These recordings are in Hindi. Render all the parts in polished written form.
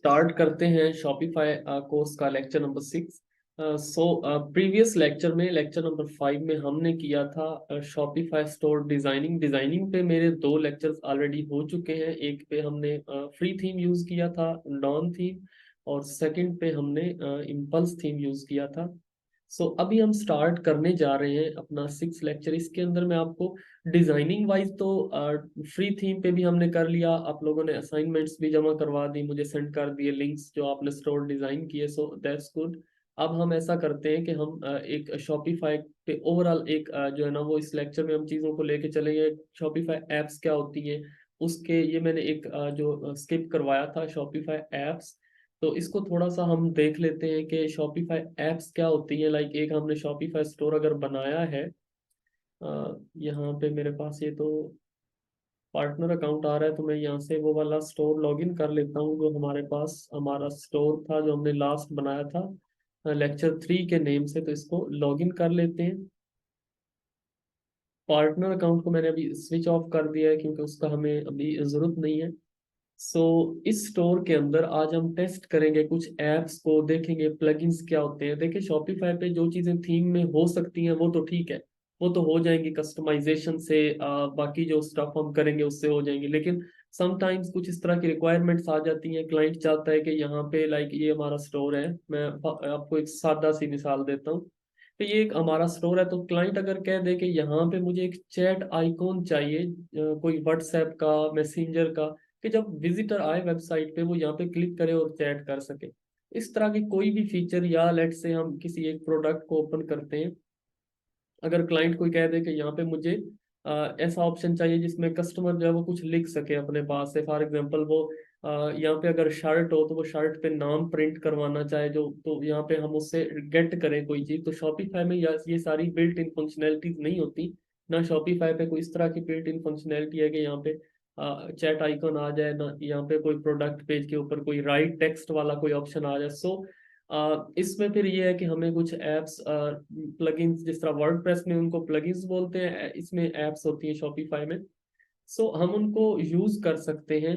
स्टार्ट करते हैं शॉपिफाई कोर्स का लेक्चर नंबर 6। प्रीवियस लेक्चर में लेक्चर नंबर 5 में हमने किया था शॉपिफाई स्टोर डिजाइनिंग पे मेरे 2 लेक्चर्स ऑलरेडी हो चुके हैं। एक पे हमने फ्री थीम यूज किया था, डॉन थीम, और सेकंड पे हमने इम्पल्स थीम यूज किया था। अभी हम स्टार्ट करने जा रहे हैं अपना 6 लेक्चर। इसके अंदर मैं आपको डिजाइनिंग वाइज तो फ्री थीम पे भी हमने कर लिया, आप लोगों ने असाइनमेंट्स भी जमा करवा दी, मुझे सेंड कर दिए लिंक्स जो आपने स्टोर डिजाइन किए, सो दैट्स गुड। अब हम ऐसा करते हैं कि हम एक शॉपिफाई पे ओवरऑल एक जो है ना वो इस लेक्चर में हम चीज़ों को लेके चलेंगे। शॉपिफाई एप्स क्या होती हैं उसके, ये मैंने एक जो स्किप करवाया था शॉपिफाई एप्स, तो इसको थोड़ा सा हम देख लेते हैं कि शॉपिफाई एप्स क्या होती है। लाइक एक हमने शॉपिफाई स्टोर अगर बनाया है, यहाँ पे मेरे पास ये तो पार्टनर अकाउंट आ रहा है, तो मैं यहाँ से वो वाला स्टोर लॉगिन कर लेता हूँ जो हमारे पास हमारा स्टोर था जो हमने लास्ट बनाया था लेक्चर 3 के नेम से। तो इसको लॉगिन कर लेते हैं। पार्टनर अकाउंट को मैंने अभी स्विच ऑफ कर दिया है क्योंकि उसका हमें अभी जरूरत नहीं है। इस स्टोर के अंदर आज हम टेस्ट करेंगे कुछ एप्स को, देखेंगे प्लगइन्स क्या होते हैं। देखिए शॉपिफाई पे जो चीजें थीम में हो सकती हैं वो तो ठीक है, वो तो हो जाएंगी कस्टमाइजेशन से, बाकी जो स्टफ हम करेंगे उससे हो जाएंगी। लेकिन समटाइम्स कुछ इस तरह की रिक्वायरमेंट्स आ जाती हैं, क्लाइंट चाहता है कि यहाँ पे लाइक ये हमारा स्टोर है। मैं आपको एक सादा सी मिसाल देता हूँ। तो ये एक हमारा स्टोर है, तो क्लाइंट अगर कह दे कि यहाँ पे मुझे एक चैट आइकॉन चाहिए, कोई व्हाट्सएप का, मैसेंजर का, कि जब विजिटर आए वेबसाइट पे वो यहाँ पे क्लिक करे और चैट कर सके, इस तरह की कोई भी फीचर। या लेट से हम किसी एक प्रोडक्ट को ओपन करते हैं, अगर क्लाइंट कोई कह दे कि यहाँ पे मुझे ऐसा ऑप्शन चाहिए जिसमें कस्टमर जो है वो कुछ लिख सके अपने पास से। फॉर एग्जांपल वो यहाँ पे अगर शर्ट हो तो वो शर्ट पे नाम प्रिंट करवाना चाहे जो, तो यहाँ पे हम उससे गेट करें कोई चीज। तो शॉपिफाई में ये सारी बिल्ट इन फंक्शनैलिटीज नहीं होती ना। शॉपिफाई पे कोई इस तरह की बिल्ट इन फंक्शनैलिटी है कि यहाँ पे चैट आइकन आ जाए ना, यहाँ पे कोई प्रोडक्ट पेज के ऊपर कोई राइट टेक्स्ट वाला कोई ऑप्शन आ जाए। इसमें फिर ये है कि हमें कुछ एप्स प्लगइन्स, जिस तरह वर्डप्रेस में उनको प्लगइन्स बोलते हैं, इसमें एप्स होती हैं शॉपिफाई में। हम उनको यूज कर सकते हैं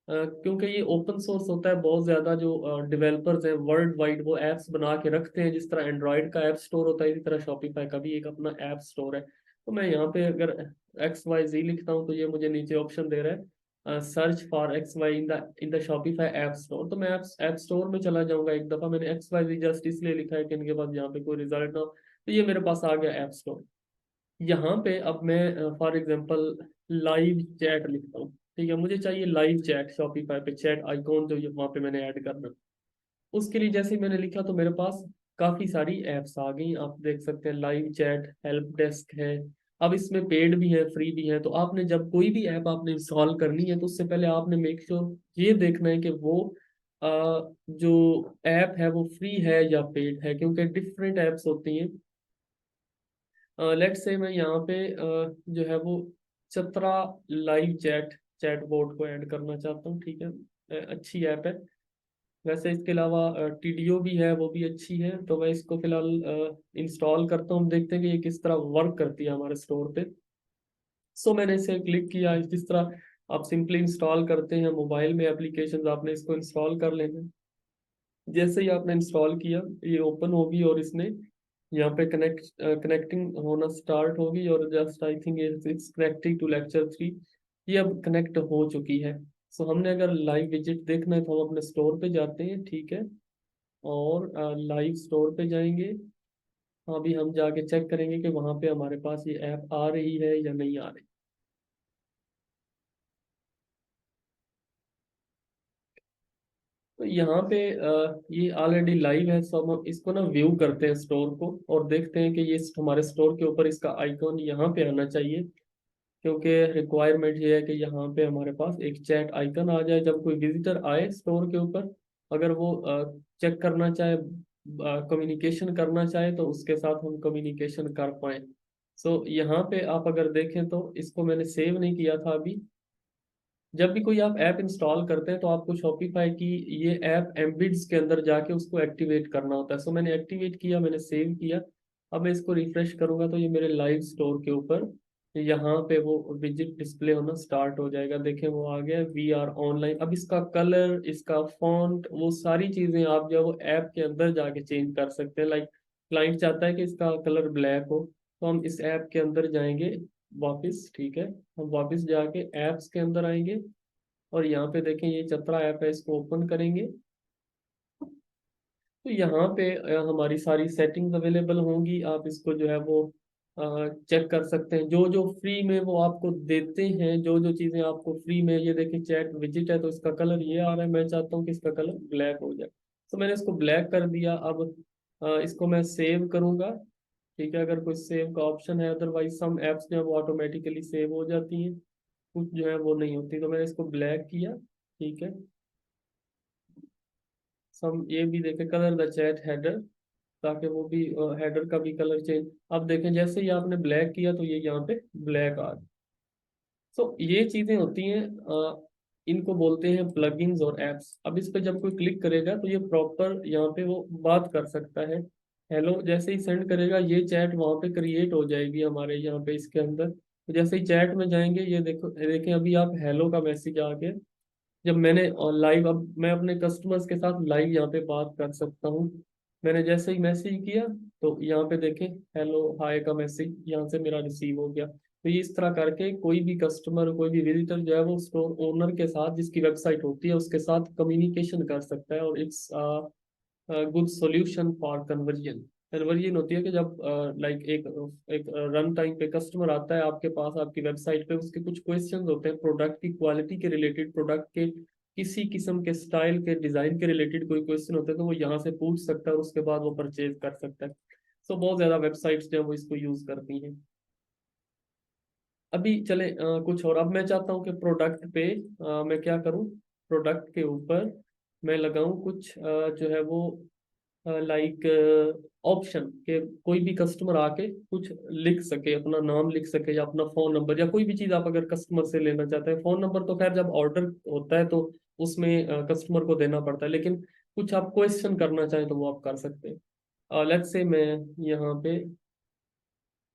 क्योंकि ये ओपन सोर्स होता है। बहुत ज्यादा जो डेवलपर्स हैं वर्ल्ड वाइड वो एप्स बना के रखते हैं। जिस तरह एंड्रॉयड का ऐप स्टोर होता है इसी तरह शॉपिफाई का भी एक अपना ऐप स्टोर है। तो मैं यहाँ पे अगर XYZ लिखता हूँ तो ये मुझे नीचे ऑप्शन दे रहा है search for XY in the Shopify app store. तो मैं ऐप स्टोर में चला जाऊंगा। एक दफा मैंने XYZ जस्ट इसलिए लिखा है कि इनके पास यहाँ पे कोई रिजल्ट ना हो, तो ये मेरे पास आ गया ऐप स्टोर। यहाँ पे अब मैं फॉर एग्जांपल लाइव चैट लिखता हूँ। ठीक है, मुझे चाहिए लाइव चैट शॉपिफाई पे, चैट आइकॉन जो ये वहाँ पे मैंने ऐड करना। उसके लिए जैसे ही मैंने लिखा तो मेरे पास काफी सारी एप्स आ गई। आप देख सकते हैं लाइव चैट, हेल्प डेस्क है। अब इसमें पेड भी है, फ्री भी है। तो आपने जब कोई भी ऐप आपने इंस्टॉल करनी है तो उससे पहले आपने मेक श्योर ये देखना है कि वो जो ऐप है वो फ्री है या पेड है, क्योंकि डिफरेंट एप्स होती हैं। लेट्स से मैं यहाँ पे जो है वो चतरा लाइव चैट बोर्ड को ऐड करना चाहता हूँ। ठीक है, अच्छी ऐप है। वैसे इसके अलावा TDO भी है, वो भी अच्छी है। तो मैं इसको फिलहाल इंस्टॉल करता हूँ, देखते हैं कि ये किस तरह वर्क करती है हमारे स्टोर पे। मैंने इसे क्लिक किया। जिस तरह आप सिंपली इंस्टॉल करते हैं मोबाइल में एप्लीकेशन, आपने इसको इंस्टॉल कर लेना। जैसे ही आपने इंस्टॉल किया ये ओपन होगी और इसने यहाँ पे कनेक्टिंग होना स्टार्ट होगी, और just I think it's connecting to lecture 3। ये अब कनेक्ट हो चुकी है। हमने अगर लाइव विजिट देखना है तो हम अपने स्टोर पे जाते हैं। ठीक है, और लाइव स्टोर पे जाएंगे। अभी हम जाके चेक करेंगे कि वहाँ पे हमारे पास ये ऐप आ रही है या नहीं आ रही। तो यहाँ पे ये ऑलरेडी लाइव है। हम इसको ना व्यू करते हैं स्टोर को, और देखते हैं कि ये हमारे स्टोर के ऊपर इसका आइकॉन यहाँ पे आना चाहिए। क्योंकि रिक्वायरमेंट ये है कि यहाँ पे हमारे पास एक चैट आइकन आ जाए जब कोई विजिटर आए स्टोर के ऊपर, अगर वो चेक करना चाहे, कम्युनिकेशन करना चाहे, तो उसके साथ हम कम्युनिकेशन कर पाए। यहाँ पे आप अगर देखें तो इसको मैंने सेव नहीं किया था अभी। जब भी कोई आप ऐप इंस्टॉल करते हैं तो आपको शॉपिफाई की ये ऐप एम्बिड्स के अंदर जाके उसको एक्टिवेट करना होता है। मैंने एक्टिवेट किया, मैंने सेव किया। अब मैं इसको रिफ्रेश करूंगा तो ये मेरे लाइव स्टोर के ऊपर यहाँ पे वो विजिट डिस्प्ले होना स्टार्ट हो जाएगा। देखें वो आ गया, वी आर ऑनलाइन। अब इसका कलर, इसका फॉन्ट, वो सारी चीजें आप जो है वो ऐप के अंदर जाके चेंज कर सकते हैं। लाइक क्लाइंट चाहता है कि इसका कलर ब्लैक हो, तो हम इस ऐप के अंदर जाएंगे वापस, ठीक है। हम वापस जाके ऐप्स के अंदर आएंगे और यहाँ पे देखें ये चतरा ऐप है, इसको ओपन करेंगे। तो यहाँ पे हमारी सारी सेटिंग्स अवेलेबल होंगी। आप इसको जो है वो चेक कर सकते हैं, जो जो फ्री में वो आपको देते हैं, जो जो चीज़ें आपको फ्री में। ये देखिए चैट विजिट है तो इसका कलर ये आ रहा है, मैं चाहता हूँ कि इसका कलर ब्लैक हो जाए, तो मैंने इसको ब्लैक कर दिया। अब इसको मैं सेव करूँगा, ठीक है, अगर कोई सेव का ऑप्शन है। अदरवाइज सम एप्स जो है वो ऑटोमेटिकली सेव हो जाती हैं, कुछ जो है वो नहीं होती। तो मैंने इसको ब्लैक किया, ठीक है। सम ये भी देखें, कलर द चैट हेडर, ताकि वो भी हेडर का भी कलर चेंज। अब देखें जैसे ही आपने ब्लैक किया तो ये यहाँ पे ब्लैक आ गया। सो ये चीजें होती हैं, इनको बोलते हैं प्लगइन्स और एप्स। अब इस पे जब कोई क्लिक करेगा तो ये प्रॉपर यहाँ पे वो बात कर सकता है। हेलो जैसे ही सेंड करेगा ये चैट वहाँ पे क्रिएट हो जाएगी हमारे यहाँ पे इसके अंदर। तो जैसे ही चैट में जाएंगे, ये देखो देखें अभी आप हेलो का मैसेज आ गया। जब मैंने लाइव, अब मैं अपने कस्टमर्स के साथ लाइव यहाँ पे बात कर सकता हूँ। मैंने जैसे ही मैसेज किया तो यहाँ पे देखें हेलो हाय का मैसेज यहाँ से मेरा रिसीव हो गया। तो ये इस तरह करके कोई भी कस्टमर, कोई भी विजिटर जो है वो स्टोर ओनर के साथ, जिसकी वेबसाइट होती है उसके साथ कम्युनिकेशन कर सकता है। और it's good solution for conversion. Conversion होती है कि जब लाइक एक एक रन टाइम पे कस्टमर आता है आपके पास, आपकी वेबसाइट पे, उसके कुछ क्वेश्चंस होते हैं प्रोडक्ट की क्वालिटी के रिलेटेड, प्रोडक्ट के किसी किस्म के स्टाइल के डिजाइन के रिलेटेड कोई क्वेश्चन होते हैं, तो वो यहाँ से पूछ सकता है और उसके बाद वो परचेज कर सकता है। सो बहुत ज्यादा वेबसाइट्स जो है वो इसको यूज करती हैं। अभी चले कुछ और। अब मैं चाहता हूँ कि प्रोडक्ट पे मैं क्या करूँ, प्रोडक्ट के ऊपर मैं लगाऊं कुछ जो है वो लाइक ऑप्शन के कोई भी कस्टमर आके कुछ लिख सके, अपना नाम लिख सके या अपना फोन नंबर या कोई भी चीज आप अगर कस्टमर से लेना चाहते हैं। फोन नंबर तो खैर जब ऑर्डर होता है तो उसमें कस्टमर को देना पड़ता है, लेकिन कुछ आप क्वेश्चन करना चाहें तो वो आप कर सकते हैं। लेट्स से मैं यहाँ पे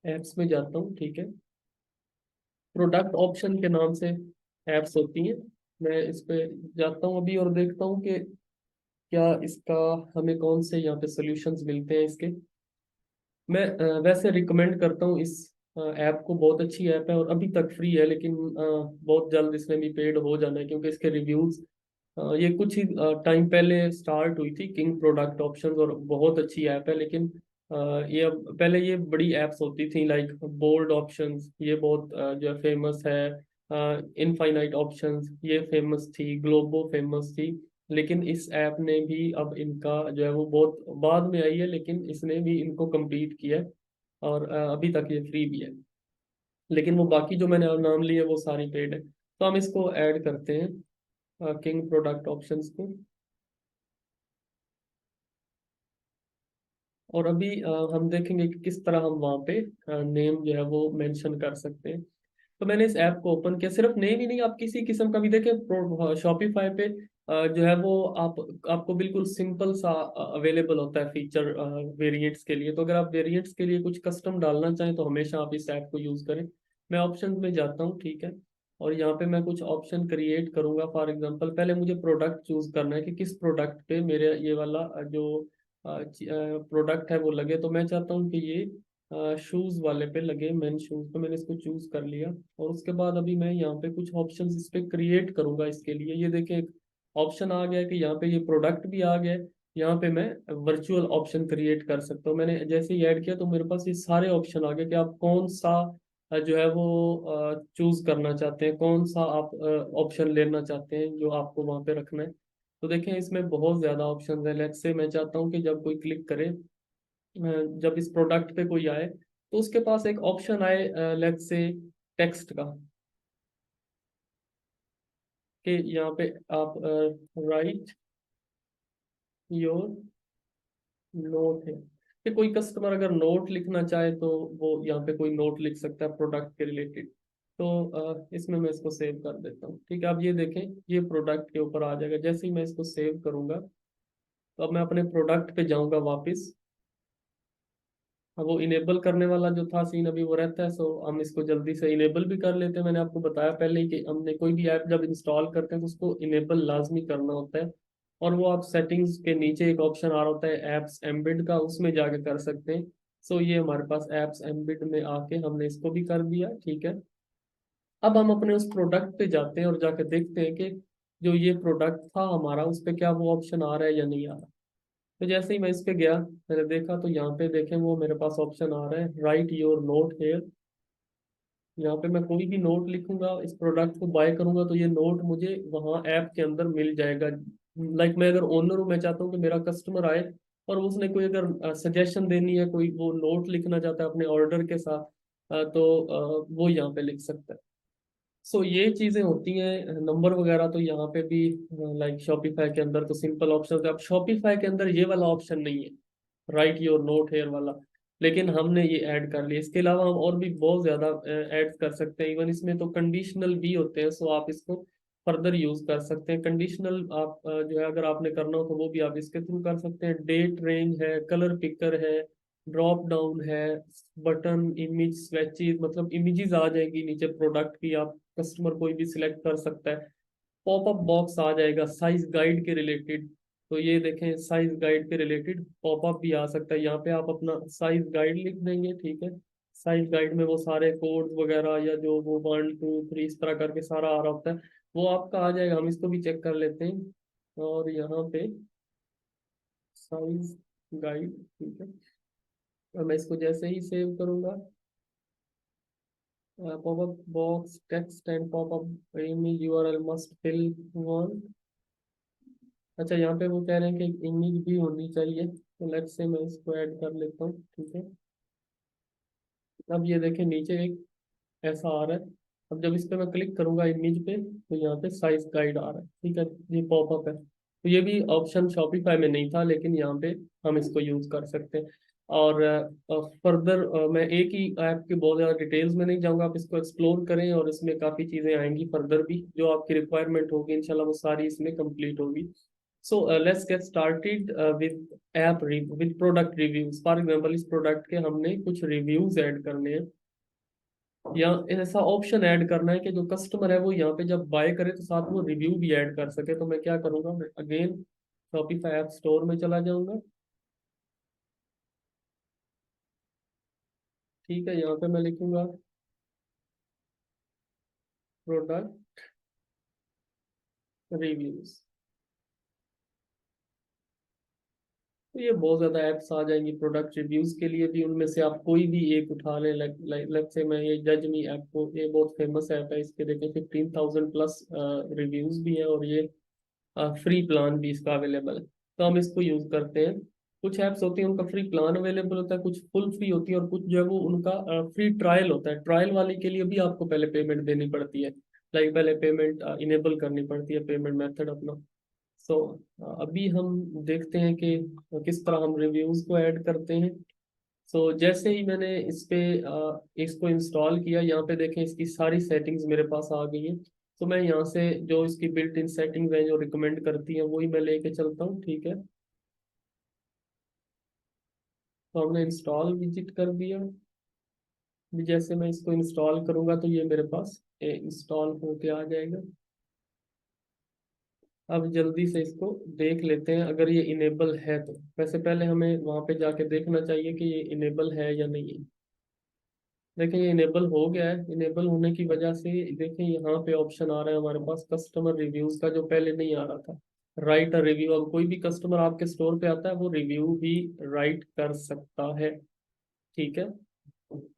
एप्स में जाता हूँ, ठीक है। प्रोडक्ट ऑप्शन के नाम से एप्स होती हैं। मैं इस पे जाता हूँ अभी और देखता हूँ कि क्या इसका हमें कौन से यहाँ पे सॉल्यूशंस मिलते हैं इसके। मैं वैसे रिकमेंड करता हूँ इस ऐप को, बहुत अच्छी ऐप है और अभी तक फ्री है, लेकिन बहुत जल्द इसमें भी पेड हो जाना है क्योंकि इसके रिव्यूज, ये कुछ ही टाइम पहले स्टार्ट हुई थी किंग प्रोडक्ट ऑप्शंस, और बहुत अच्छी ऐप है। लेकिन ये अब, पहले ये बड़ी ऐप्स होती थी लाइक बोल्ड ऑप्शंस, ये बहुत जो है फेमस है। इनफाइनाइट ऑप्शंस ये फेमस थी, ग्लोबो फेमस थी। लेकिन इस ऐप ने भी अब इनका जो है वो बहुत बाद में आई है, लेकिन इसने भी इनको compete किया है और अभी तक ये फ्री भी है। लेकिन वो बाकी जो मैंने नाम लिए वो सारी पेड है। तो हम इसको ऐड करते हैं किंग प्रोडक्ट ऑप्शंस को। और अभी हम देखेंगे कि किस तरह हम वहाँ पे नेम जो है वो मेंशन कर सकते हैं। तो मैंने इस ऐप को ओपन किया। सिर्फ नेम ही नहीं, आप किसी किस्म का भी देखें शॉपिफाई पे जो है वो आपको बिल्कुल सिंपल सा अवेलेबल होता है फीचर वेरिएंट्स के लिए। तो अगर आप वेरिएंट्स के लिए कुछ कस्टम डालना चाहें तो हमेशा आप इस ऐप को यूज करें। मैं ऑप्शन में जाता हूँ, ठीक है। और यहाँ पे मैं कुछ ऑप्शन क्रिएट करूंगा। फॉर एग्जांपल पहले मुझे प्रोडक्ट चूज करना है कि किस प्रोडक्ट पे मेरे ये वाला जो प्रोडक्ट है वो लगे। तो मैं चाहता हूँ कि ये शूज वाले पे लगे, मेन शूज पे। मैंने इसको चूज कर लिया और उसके बाद अभी मैं यहाँ पे कुछ ऑप्शन इस पे क्रिएट करूंगा इसके लिए। ये देखें एक ऑप्शन आ गया कि यहाँ पे ये प्रोडक्ट भी आ गया है। यहाँ पे मैं वर्चुअल ऑप्शन क्रिएट कर सकता हूँ। मैंने जैसे ही ऐड किया तो मेरे पास ये सारे ऑप्शन आ गए कि आप कौन सा जो है वो चूज करना चाहते हैं, कौन सा आप ऑप्शन लेना चाहते हैं जो आपको वहाँ पे रखना है। तो देखें इसमें बहुत ज्यादा ऑप्शन है। लेट्स से मैं चाहता हूँ कि जब कोई क्लिक करे, जब इस प्रोडक्ट पे कोई आए तो उसके पास एक ऑप्शन आए लेट्स से टेक्स्ट का, कि यहाँ पे आप राइट योर नोट है, कि कोई कस्टमर अगर नोट लिखना चाहे तो वो यहाँ पे कोई नोट लिख सकता है प्रोडक्ट के रिलेटेड। तो इसमें मैं इसको सेव कर देता हूँ, ठीक है। अब ये देखें ये प्रोडक्ट के ऊपर आ जाएगा। जैसे ही मैं इसको सेव करूंगा तो अब मैं अपने प्रोडक्ट पे जाऊंगा वापस। अब वो इनेबल करने वाला जो था सीन अभी वो रहता है, सो हम इसको जल्दी से इनेबल भी कर लेते हैं। मैंने आपको बताया पहले ही कि हमने कोई भी ऐप जब इंस्टॉल करते हैं तो उसको इनेबल लाजमी करना होता है। और वो आप सेटिंग्स के नीचे एक ऑप्शन आ रहा होता है एप्स एम्बेड का, उसमें जाके कर सकते हैं। सो ये हमारे पास एप्स एम्बेड में आके हमने इसको भी कर दिया, ठीक है। अब हम अपने उस प्रोडक्ट पे जाते हैं और जाके देखते हैं कि जो ये प्रोडक्ट था हमारा, उस पे क्या वो ऑप्शन आ रहा है या नहीं आ रहा। तो जैसे ही मैं इस पे गया, मैंने देखा तो यहाँ पे देखें वो मेरे पास ऑप्शन आ रहा है राइट योर नोट हेयर। यहाँ पे मैं कोई भी नोट लिखूंगा, इस प्रोडक्ट को बाय करूंगा, तो ये नोट मुझे वहाँ ऐप के अंदर मिल जाएगा। लाइक मैं अगर ओनर हूँ, मैं चाहता हूँ कि मेरा कस्टमर आए और उसने कोई अगर सजेशन देनी है, कोई वो नोट लिखना चाहता है अपने ऑर्डर के साथ, वो यहाँ पे लिख सकता है। सो ये चीजें होती हैं। नंबर वगैरह तो यहाँ पे भी लाइक शॉपिफाई के अंदर तो सिंपल ऑप्शन है। अब शॉपिफाई के अंदर ये वाला ऑप्शन नहीं है, राइट योर नोट हेयर वाला, लेकिन हमने ये ऐड कर लिया। इसके अलावा हम और भी बहुत ज्यादा ऐड कर सकते हैं। इवन इसमें तो कंडीशनल भी होते हैं, सो आप इसको फर्दर यूज कर सकते हैं। कंडीशनल आप जो है अगर आपने करना हो तो वो भी आप इसके थ्रू कर सकते हैं। डेट रेंज है, कलर पिकर है, ड्रॉप डाउन है, बटन इमेज स्वेचेस, मतलब इमेजेस आ जाएंगी नीचे प्रोडक्ट की, आप कस्टमर कोई भी सिलेक्ट कर सकता है। पॉपअप बॉक्स आ जाएगा साइज गाइड के रिलेटेड। तो ये देखें साइज गाइड के रिलेटेड पॉपअप भी आ सकता है। यहाँ पे आप अपना साइज गाइड लिख देंगे, ठीक है। साइज गाइड में वो सारे कोड्स वगैरह या जो वो 1 2 3 इस तरह करके सारा आ रहा होता है, वो आपका आ जाएगा। हम इसको भी चेक कर लेते हैं। और यहाँ पे साइज गाइड, ठीक है। और मैं इसको जैसे ही सेव करूंगा, popup box text and popup image URL must fill one. अच्छा, यहाँ पे वो कह रहे हैं कि इमेज भी होनी चाहिए, तो लेट्स से मैं इसको ऐड कर लेता हूँ, ठीक है। अब ये देखें नीचे एक ऐसा आ रहा है। अब जब इस पे मैं क्लिक करूंगा इमेज पे, तो यहाँ पे साइज गाइड आ रहा है, ठीक है। ये पॉपअप है, तो ये भी ऑप्शन शॉपिफाई में नहीं था, लेकिन यहाँ पे हम इसको यूज कर सकते हैं। और फर्दर मैं एक ही ऐप के बहुत ज़्यादा डिटेल्स में नहीं जाऊंगा, आप इसको एक्सप्लोर करें और इसमें काफ़ी चीज़ें आएंगी फर्दर भी, जो आपकी रिक्वायरमेंट होगी इंशाल्लाह वो सारी इसमें कंप्लीट होगी। So let's get started with with product reviews. For example इस प्रोडक्ट के हमने कुछ रिव्यूज ऐड करने हैं, या ऐसा ऑप्शन ऐड करना है कि जो कस्टमर है वो यहाँ पे जब बाय करे तो साथ वो रिव्यू भी ऐड कर सके। तो मैं क्या करूँगा, मैं अगेन शॉपिफाई ऐप स्टोर में चला जाऊंगा, ठीक है। यहाँ पे मैं लिखूंगा प्रोडक्ट रिव्यूज। तो ये बहुत ज्यादा ऐप्स आ जाएंगी प्रोडक्ट रिव्यूज के लिए भी, उनमें से आप कोई भी एक उठा लें। लाइक से मैं ये जज मी ऐप को, ये बहुत फेमस ऐप है, इसके देखें 15,000 प्लस रिव्यूज भी हैं, और ये फ्री प्लान भी इसका अवेलेबल है। तो हम इसको यूज करते हैं। कुछ ऐप्स होती हैं उनका फ्री प्लान अवेलेबल होता है, कुछ फुल फ्री होती है, और कुछ जो है वो उनका फ्री ट्रायल होता है। ट्रायल वाले के लिए भी आपको पहले पेमेंट देनी पड़ती है, लाइक पहले पेमेंट इनेबल करनी पड़ती है, पेमेंट मेथड अपना। सो अभी हम देखते हैं कि किस तरह हम रिव्यूज को ऐड करते हैं। सो जैसे ही मैंने इस पे इसको इंस्टॉल किया, यहाँ पे देखें इसकी सारी सेटिंग्स मेरे पास आ गई हैं। तो मैं यहाँ से जो इसकी बिल्ट इन सेटिंग्स हैं जो रिकमेंड करती हैं वही मैं लेके चलता हूँ, ठीक है। तो हमने इंस्टॉल विजिट कर दिया। अभी जैसे मैं इसको इंस्टॉल करूंगा तो ये मेरे पास इंस्टॉल होके आ जाएगा। अब जल्दी से इसको देख लेते हैं अगर ये इनेबल है तो। वैसे पहले हमें वहां पे जाके देखना चाहिए कि ये इनेबल है या नहीं है। देखिए ये इनेबल हो गया है। इनेबल होने की वजह से देखिए यहाँ पे ऑप्शन आ रहा है हमारे पास कस्टमर रिव्यूज का, जो पहले नहीं आ रहा था। राइट अ रिव्यू, अब कोई भी कस्टमर आपके स्टोर पे आता है वो रिव्यू भी राइट कर सकता है, ठीक है।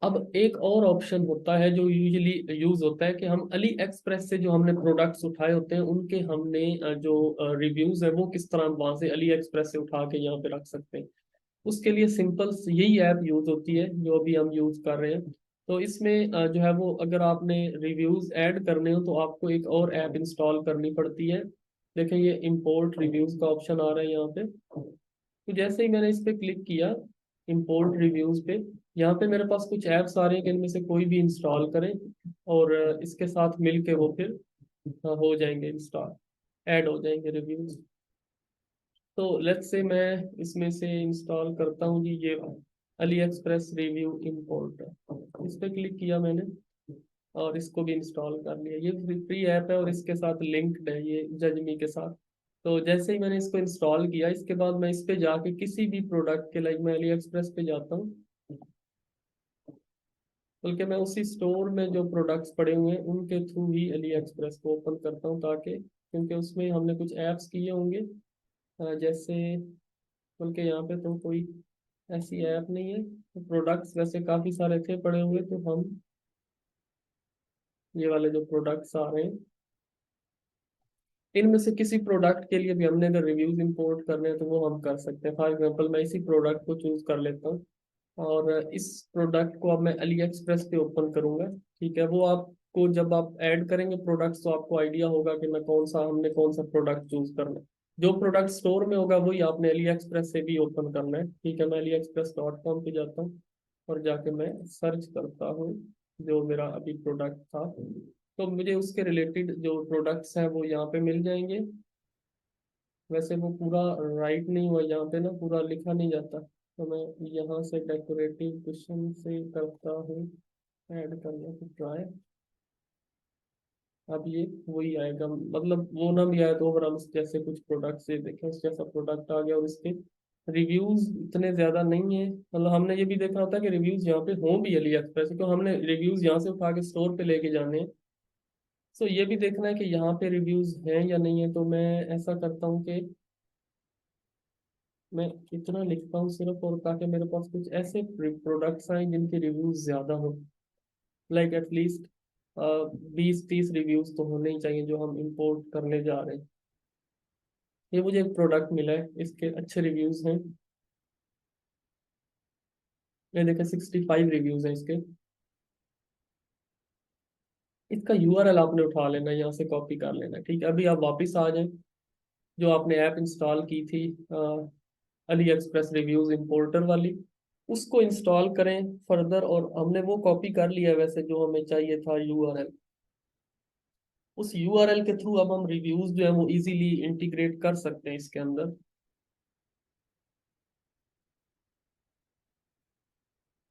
अब एक और ऑप्शन होता है जो यूजुअली यूज होता है कि हम अली एक्सप्रेस से जो हमने प्रोडक्ट्स उठाए होते हैं उनके हमने जो रिव्यूज है वो किस तरह वहां से अली एक्सप्रेस से उठा के यहाँ पे रख सकते हैं। उसके लिए सिंपल यही ऐप यूज होती है जो अभी हम यूज कर रहे हैं। तो इसमें जो है वो अगर आपने रिव्यूज ऐड करने हो तो आपको एक और ऐप इंस्टॉल करनी पड़ती है। देखें ये इंपोर्ट रिव्यूज का ऑप्शन आ रहा है यहाँ पे। तो जैसे ही मैंने इस पे क्लिक किया इंपोर्ट रिव्यूज पे, यहाँ पे मेरे पास कुछ ऐप्स आ रहे हैं कि इनमें से कोई भी इंस्टॉल करें, और इसके साथ मिलके वो फिर हो जाएंगे इंस्टॉल, ऐड हो जाएंगे रिव्यूज। तो लेट्स से मैं इसमें से इंस्टॉल करता हूँ जी ये वाला। अली एक्सप्रेस रिव्यू इम्पोर्ट, इस पे क्लिक किया मैंने और इसको भी इंस्टॉल कर लिया। ये फ्री ऐप है और इसके साथ लिंक्ड है ये जजमी के साथ। तो जैसे ही मैंने इसको इंस्टॉल किया, इसके बाद मैं इस पे जाके किसी भी प्रोडक्ट के, लाइक मैं अली एक्सप्रेस पे जाता हूँ, बल्कि मैं उसी स्टोर में जो प्रोडक्ट्स पड़े हुए हैं उनके थ्रू ही अली एक्सप्रेस को ओपन करता हूँ, ताकि क्योंकि उसमें हमने कुछ ऐप्स किए होंगे जैसे, बल्कि यहाँ पे तो कोई ऐसी ऐप नहीं है। तो प्रोडक्ट्स वैसे काफ़ी सारे थे पड़े हुए, तो हम ये वाले जो प्रोडक्ट्स आ रहे हैं इनमें से किसी प्रोडक्ट के लिए भी हमने अगर रिव्यूज इंपोर्ट करने हैं तो वो हम कर सकते हैं। फॉर एग्जांपल मैं इसी प्रोडक्ट को चूज कर लेता हूँ और इस प्रोडक्ट को अब मैं अली एक्सप्रेस पे ओपन करूंगा। ठीक है, वो आपको जब आप ऐड करेंगे प्रोडक्ट्स तो आपको आइडिया होगा कि मैं हमने कौन सा प्रोडक्ट चूज करना है। जो प्रोडक्ट स्टोर में होगा वही आपने अली एक्सप्रेस से भी ओपन करना है। ठीक है, मैं अली एक्सप्रेस डॉट कॉम पे जाता हूँ और जाके मैं सर्च करता हूँ जो मेरा अभी प्रोडक्ट था, तो मुझे उसके रिलेटेड जो प्रोडक्ट्स हैं वो यहाँ पे मिल जाएंगे। वैसे वो पूरा राइट नहीं हुआ यहाँ पे ना, पूरा लिखा नहीं जाता, तो मैं यहाँ से डेकोरेटिव क्वेश्चन से करता हूँ ऐड करने की ट्राई। अब ये वही आएगा, मतलब वो ना भी आया तो ओवरऑल जैसे कुछ प्रोडक्ट से देखें उस जैसा प्रोडक्ट आ गया, और इसके रिव्यूज इतने ज्यादा नहीं है। मतलब हमने ये भी देखना होता है कि रिव्यूज यहाँ पे हों भी अली एक्सप्रेस, क्योंकि हमने रिव्यूज यहाँ से उठा के स्टोर पे लेके जाने हैं। सो ये भी देखना है कि यहाँ पे रिव्यूज हैं या नहीं है। तो मैं ऐसा करता हूँ कि मैं इतना लिखता हूँ सिर्फ, और ताकि मेरे पास कुछ ऐसे प्रोडक्ट्स आए जिनके रिव्यूज ज्यादा हो, लाइक एटलीस्ट 20-30 रिव्यूज तो होने ही चाहिए जो हम इंपोर्ट करने जा रहे हैं। ये मुझे एक प्रोडक्ट मिला है, इसके अच्छे रिव्यूज हैं। ये देखें 65 रिव्यूज हैं इसके। इसका यूआरएल आपने उठा लेना, यहाँ से कॉपी कर लेना। ठीक है, अभी आप वापस आ जाएं, जो आपने ऐप इंस्टॉल की थी अली एक्सप्रेस रिव्यूज इंपोर्टर वाली, उसको इंस्टॉल करें फर्दर। और हमने वो कॉपी कर लिया है वैसे, जो हमें चाहिए था यूआरएल, उस यूआरएल के थ्रू अब हम रिव्यूज जो है वो इजीली इंटीग्रेट कर सकते हैं इसके अंदर।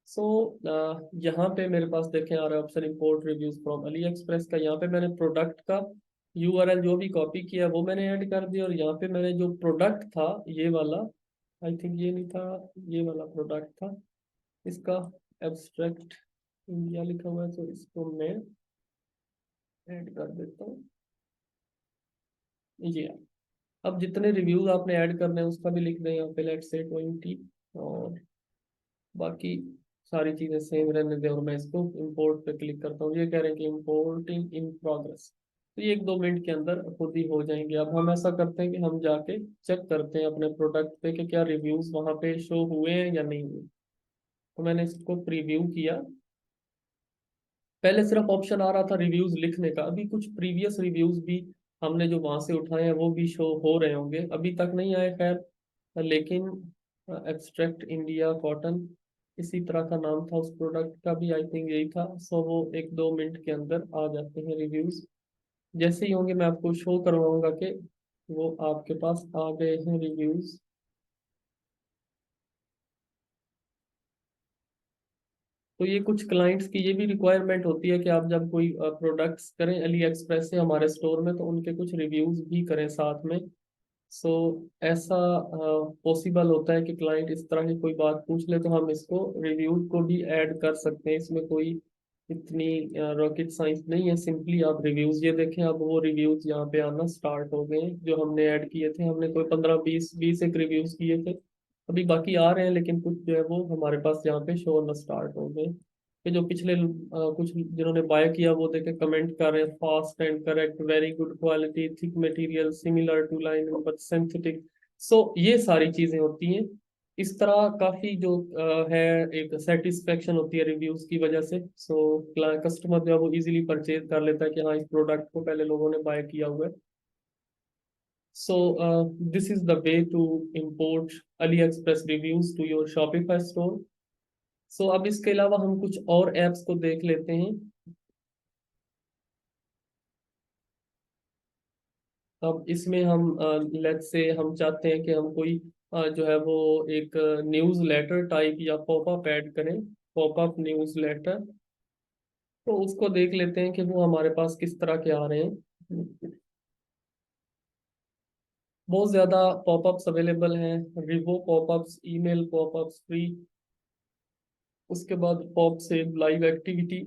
सो यहाँ पे मेरे पास देखें आ रहा है option import reviews from Ali express का। यहाँ पे मैंने प्रोडक्ट का यूआरएल जो भी कॉपी किया वो मैंने ऐड कर दिया, और यहाँ पे मैंने जो प्रोडक्ट था ये वाला, आई थिंक ये नहीं था, ये वाला प्रोडक्ट था, इसका एब्स्ट्रैक्ट इंडिया लिखा हुआ है, तो इसको मैं ऐड कर देता हूँ। ये अब जितने रिव्यूज आपने ऐड करने हैं उसका भी लिख दें यहाँ पे, लेट्स से 20, और बाकी सारी चीजें सेम रहने दें। और मैं इसको इंपोर्ट पे क्लिक करता हूँ, ये कह रहे हैं कि इंपोर्टिंग इन प्रोग्रेस, तो ये 1-2 मिनट के अंदर खुद ही हो जाएंगे। अब हम ऐसा करते हैं कि हम जाके चेक करते हैं अपने प्रोडक्ट पे कि क्या रिव्यूज वहाँ पे शो हुए हैं या नहीं हुए। तो मैंने इसको प्रीव्यू किया। पहले सिर्फ ऑप्शन आ रहा था रिव्यूज लिखने का, अभी कुछ प्रीवियस रिव्यूज भी हमने जो वहां से उठाए हैं वो भी शो हो रहे होंगे, अभी तक नहीं आए खैर। लेकिन एक्सट्रैक्ट इंडिया कॉटन, इसी तरह का नाम था उस प्रोडक्ट का भी, आई थिंक यही था। सो वो 1-2 मिनट के अंदर आ जाते हैं रिव्यूज। जैसे ही होंगे मैं आपको शो करवाऊंगा कि वो आपके पास आ गए हैं रिव्यूज। तो ये कुछ क्लाइंट्स की ये भी रिक्वायरमेंट होती है कि आप जब कोई प्रोडक्ट्स करें अली एक्सप्रेस से हमारे स्टोर में, तो उनके कुछ रिव्यूज भी करें साथ में। सो ऐसा पॉसिबल होता है कि क्लाइंट इस तरह की कोई बात पूछ ले तो हम इसको रिव्यूज को भी ऐड कर सकते हैं। इसमें कोई इतनी रॉकेट साइंस नहीं है, सिंपली आप रिव्यूज ये देखें, अब वो रिव्यूज यहाँ पे आना स्टार्ट हो गए हैं जो हमने ऐड किए थे। हमने कोई 15-20 एक रिव्यूज किए थे, अभी बाकी आ रहे हैं, लेकिन कुछ जो है वो हमारे पास यहाँ पे शो होना स्टार्ट हो गए। कि जो पिछले कुछ जिन्होंने बाय किया वो देखे कमेंट कर रहे हैं, fast and correct, very good quality, thick material, similar to line but synthetic. So ये सारी चीजें होती हैं। इस तरह काफी जो है एक सेटिस्फेक्शन होती है रिव्यूज की वजह से। सो कस्टमर जो है वो इजीली परचेज कर लेता है कि हाँ इस प्रोडक्ट को पहले लोगों ने बाय किया हुआ है। So this is the way to import AliExpress reviews to your Shopify store. So अब इसके अलावा हम कुछ और एप्स को देख लेते हैं। अब इसमें हम लेट्स से हम चाहते हैं कि हम कोई जो है वो एक न्यूज़ लेटर टाइप या पॉपअप ऐड करें, पॉपअप न्यूज़ लेटर। तो उसको देख लेते हैं कि वो हमारे पास किस तरह के आ रहे हैं। बहुत ज़्यादा पॉपअप्स अवेलेबल हैं, Revo popups, email popups free, उसके बाद पॉप से लाइव एक्टिविटी।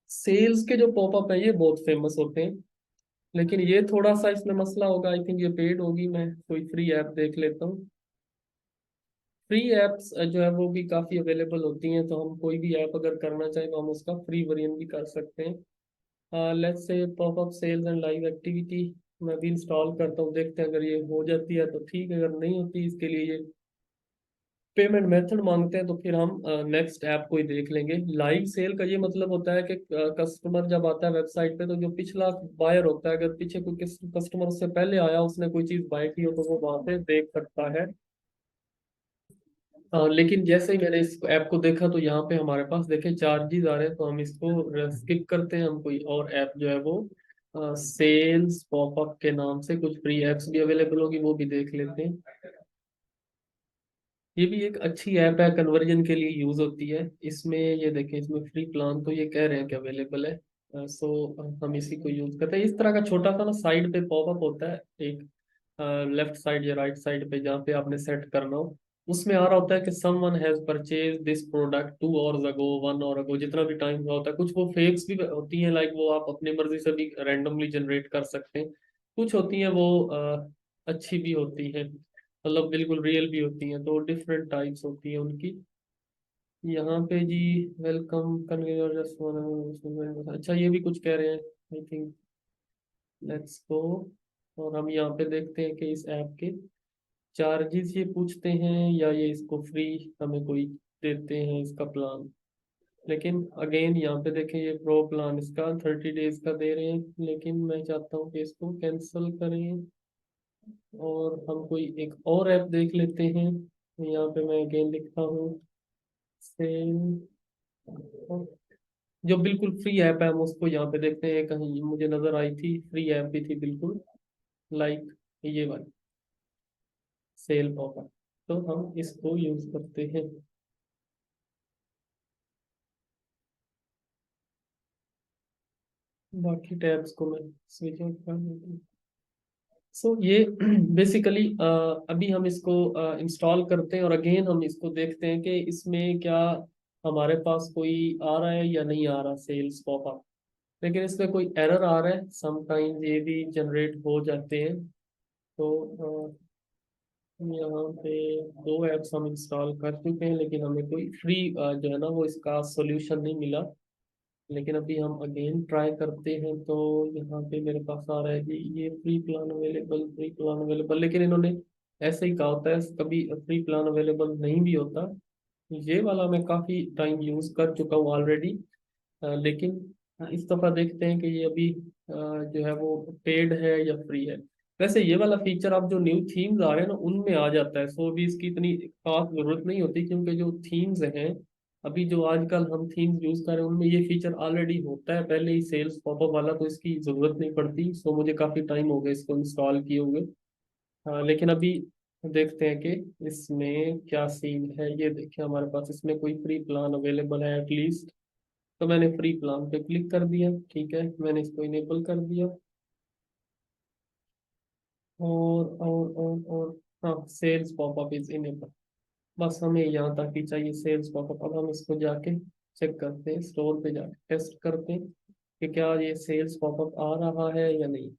सेल्स के जो पॉपअप है ये बहुत फेमस होते हैं, लेकिन ये थोड़ा सा इसमें मसला होगा, आई थिंक ये पेड होगी। मैं कोई फ्री ऐप देख लेता हूँ। फ्री एप्स जो है वो भी काफ़ी अवेलेबल होती हैं, तो हम कोई भी ऐप अगर करना चाहें तो हम उसका फ्री वर्जन भी कर सकते हैं। Let's say popup sales and live activity मैं भी इंस्टॉल करता हूँ, देखते हैं अगर ये हो जाती है तो ठीक है, अगर नहीं होती इसके लिए ये पेमेंट मेथड मांगते हैं तो फिर हम नेक्स्ट ऐप को ही देख लेंगे। लाइव सेल का ये मतलब होता है कि कस्टमर जब आता है वेबसाइट पे तो जो पिछला बायर होता है, अगर पीछे कोई कस्टमर उससे पहले आया, उसने कोई चीज़ बाय की हो तो वो वहां पे देख सकता है। लेकिन जैसे ही मैंने इस ऐप को देखा तो यहाँ पे हमारे पास देखे चार्जेस आ रहे हैं, तो हम इसको स्किप करते हैं। हम कोई और ऐप जो है वो सेल्स पॉपअप के नाम से कुछ फ्री एप्स भी अवेलेबल होगी, वो भी देख लेते हैं। ये भी एक अच्छी ऐप है, कन्वर्जन के लिए यूज होती है। इसमें ये देखें, इसमें फ्री प्लान तो ये कह रहे हैं कि अवेलेबल है। सो हम इसी को यूज करते हैं। इस तरह का छोटा सा ना साइड पे पॉपअप होता है एक, लेफ्ट साइड या राइट साइड पे, जहाँ पे आपने सेट करना हो, उसमें आ रहा होता है कि someone has purchase this product 2 hours ago, 1 hour ago, जितना भी टाइम हुआ होता है। कुछ वो फेक्स भी होती हैं, लाइक वो आप अपनी मर्जी से भी रैंडमली जनरेट कर सकते हैं। कुछ होती हैं वो अच्छी भी होती हैं, मतलब बिल्कुल रियल भी होती हैं, तो डिफरेंट टाइप्स होती हैं उनकी। यहाँ पे जी, वेलकम कन्वेयर, अच्छा ये भी कुछ कह रहे हैं, आई थिंक लेट्स गो। और हम यहाँ पे देखते हैं कि इस ऐप के चार्जेस ये पूछते हैं या ये इसको फ्री हमें कोई देते हैं इसका प्लान। लेकिन अगेन यहाँ पे देखें, ये प्रो प्लान इसका 30 डेज का दे रहे हैं, लेकिन मैं चाहता हूँ कि इसको कैंसिल करें और हम कोई एक और ऐप देख लेते हैं। यहाँ पे मैं अगेन लिखता हूँ सेम, जो बिल्कुल फ्री ऐप है हम उसको यहाँ पे देखते हैं। कहीं मुझे नजर आई थी, फ्री ऐप भी थी बिल्कुल, लाइक ये वाली सेल पॉपअप, तो हम इसको यूज करते हैं। बाकी टैब्स को मैं स्विच ऑफ कर देता हूँ। सो ये बेसिकली अभी हम इसको इंस्टॉल करते हैं और अगेन हम इसको देखते हैं कि इसमें क्या हमारे पास कोई आ रहा है या नहीं आ रहा सेल्स पॉपअप। लेकिन इसमें कोई एरर आ रहा है, समटाइम्स ये भी जनरेट हो जाते हैं। तो यहाँ पे 2 ऐप्स हम इंस्टॉल कर चुके हैं, लेकिन हमें कोई फ्री जो है ना वो इसका सॉल्यूशन नहीं मिला। लेकिन अभी हम अगेन ट्राई करते हैं, तो यहाँ पे मेरे पास आ रहा है कि ये free plan available, free plan available, लेकिन इन्होंने ऐसे ही कहा होता है, कभी फ्री प्लान अवेलेबल नहीं भी होता। ये वाला मैं काफ़ी टाइम यूज़ कर चुका हूँ ऑलरेडी, लेकिन इस दफ़ा देखते हैं कि ये अभी जो है वो पेड है या फ्री है। वैसे ये वाला फीचर आप जो न्यू थीम्स आ रहे हैं ना उनमें आ जाता है, सो अभी इसकी इतनी खास जरूरत नहीं होती, क्योंकि जो थीम्स हैं अभी जो आजकल हम थीम्स यूज कर रहे हैं उनमें ये फीचर ऑलरेडी होता है पहले ही, सेल्स पॉपअप वाला, तो इसकी जरूरत नहीं पड़ती। सो मुझे काफ़ी टाइम हो गया इसको इंस्टॉल किए हुए। लेकिन अभी देखते हैं कि इसमें क्या सीन है। ये देखिए हमारे पास इसमें कोई फ्री प्लान अवेलेबल है एटलीस्ट, तो मैंने फ्री प्लान पे क्लिक कर दिया। ठीक है, मैंने इसको इनेबल कर दिया। और हाँ, सेल्स पॉपअप इज इनेबल। बस हमें यहाँ तक ही चाहिए सेल्स पॉपअप। अब हम इसको जाके चेक करते हैं, स्टोर पे जाके टेस्ट करते हैं कि क्या ये सेल्स पॉपअप आ रहा है या नहीं।